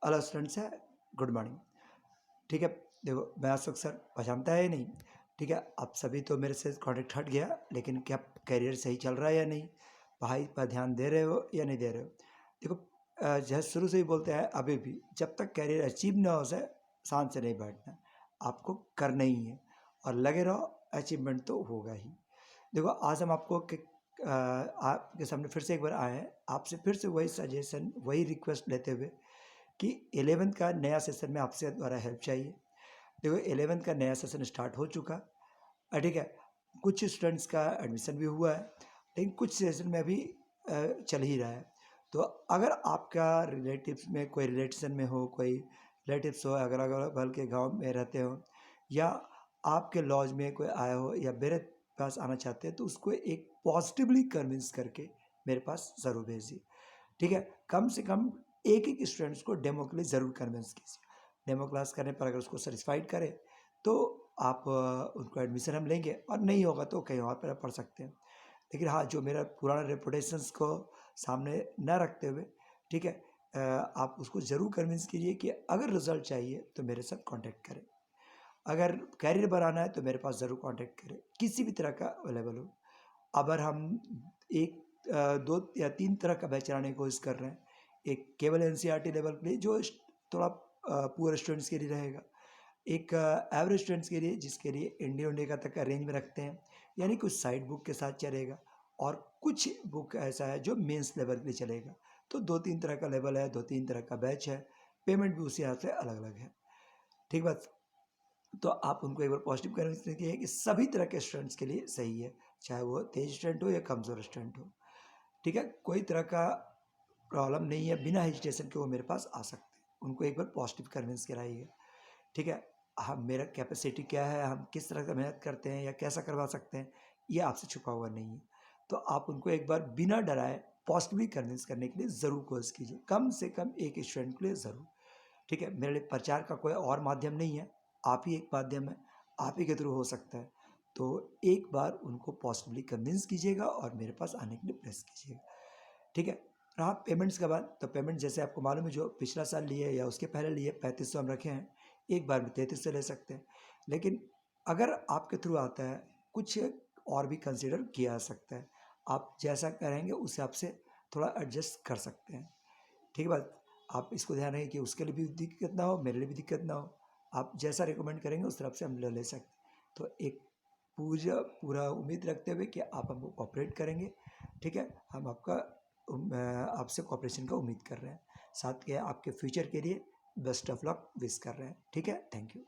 Hello students है, good morning. ठीक है, देखो मैं अशोक सर पहचानता है या नहीं? ठीक है, आप सभी तो मेरे से कॉन्टेक्ट हट गया, लेकिन क्या करियर सही चल रहा है या नहीं, पढ़ाई पर ध्यान दे रहे हो या नहीं दे रहे हो? देखो जैसे शुरू से ही बोलते हैं, अभी भी जब तक करियर अचीव ना हो जाए शांत से नहीं बैठना, आपको करना ही है और लगे रहो, अचीवमेंट तो होगा ही। देखो आज हम आपको आपके सामने फिर से एक बार आए हैं, आपसे फिर से वही सजेशन वही रिक्वेस्ट लेते हुए कि 11th का नया सेशन में आपसे द्वारा हेल्प चाहिए। देखो 11th का नया सेशन स्टार्ट हो चुका, ठीक है, कुछ स्टूडेंट्स का एडमिशन भी हुआ है, लेकिन कुछ सेशन में अभी चल ही रहा है। तो अगर आपका रिलेटिव्स में कोई रिलेशन में हो, कोई रिलेटिव्स हो, अगर अगल बगल के गांव में रहते हो, या आपके लॉज में कोई आया हो या मेरे पास आना चाहते हैं, तो उसको एक पॉजिटिवली कन्विंस करके मेरे पास ज़रूर भेजिए। ठीक है, कम से कम एक एक स्टूडेंट्स को डेमो के लिए ज़रूर कन्विंस कीजिए। डेमो क्लास करने पर अगर उसको सेटिस्फाइड करें तो आप उनको एडमिशन हम लेंगे, और नहीं होगा तो कहीं और पर पढ़ सकते हैं। लेकिन हाँ, जो मेरा पुराना रेपुटेशंस को सामने न रखते हुए, ठीक है, आप उसको ज़रूर कन्विंस कीजिए कि अगर रिजल्ट चाहिए तो मेरे साथ कांटेक्ट करें, अगर कैरियर बनाना है तो मेरे पास ज़रूर कांटेक्ट करें, किसी भी तरह का अवेलेबल हो। अगर हम एक 2 या 3 तरह का बैच चलाने की कोशिश कर रहे हैं। एक केवल एनसीईआरटी लेवल के लिए जो थोड़ा पुअर स्टूडेंट्स के लिए रहेगा, एक एवरेज स्टूडेंट्स के लिए जिसके लिए इंडिया का तक का रेंज में रखते हैं, यानी कुछ साइड बुक के साथ चलेगा, और कुछ बुक ऐसा है जो मेंस लेवल के लिए चलेगा। तो 2-3 तरह का लेवल है, 2-3 तरह का बैच है, पेमेंट भी उसी हिसाब से अलग अलग है। ठीक बात। तो आप उनको एक बार पॉजिटिव कन्विंस कीजिए कि सभी तरह के स्टूडेंट्स के लिए सही है, चाहे वो तेज स्टूडेंट हो या कमज़ोर स्टूडेंट हो। ठीक है, कोई तरह का प्रॉब्लम नहीं है, बिना हेजिटेशन के वो मेरे पास आ सकते हैं। उनको एक बार पॉजिटिव कन्विंस कराइए। ठीक है, हम मेरा कैपेसिटी क्या है, हम किस तरह का मेहनत करते हैं या कैसा करवा सकते हैं, ये आपसे छुपा हुआ नहीं है। तो आप उनको एक बार बिना डराए पॉजिटिवली कन्विंस करने के लिए ज़रूर कोशिश कीजिए, कम से कम एक स्टूडेंट के लिए ज़रूर। ठीक है, मेरे लिए प्रचार का कोई और माध्यम नहीं है, आप ही एक माध्यम है, आप ही के थ्रू हो सकता है। तो एक बार उनको पॉजिटिवली कन्विंस कीजिएगा और मेरे पास आने के लिए प्रेस कीजिएगा। ठीक है, रहा पेमेंट्स का बात, तो पेमेंट जैसे आपको मालूम है, जो पिछला साल लिए या उसके पहले लिए 3500 हम रखे हैं, एक बार में 3300 ले सकते हैं। लेकिन अगर आपके थ्रू आता है, कुछ और भी कंसिडर किया जा सकता है, आप जैसा करेंगे उस हिसाब से थोड़ा एडजस्ट कर सकते हैं। ठीक है बात, आप इसको ध्यान रखें कि उसके लिए भी दिक्कत ना हो, मेरे लिए भी दिक्कत ना हो, आप जैसा रिकमेंड करेंगे उस तरफ से हम ले सकते हैं। तो एक पूरा उम्मीद रखते हुए कि आप हमको कोऑपरेट करेंगे। ठीक है, हम आपसे कोऑपरेशन का उम्मीद कर रहे हैं, साथ के आपके फ्यूचर के लिए बेस्ट ऑफ लक विश कर रहे हैं। ठीक है, थैंक यू।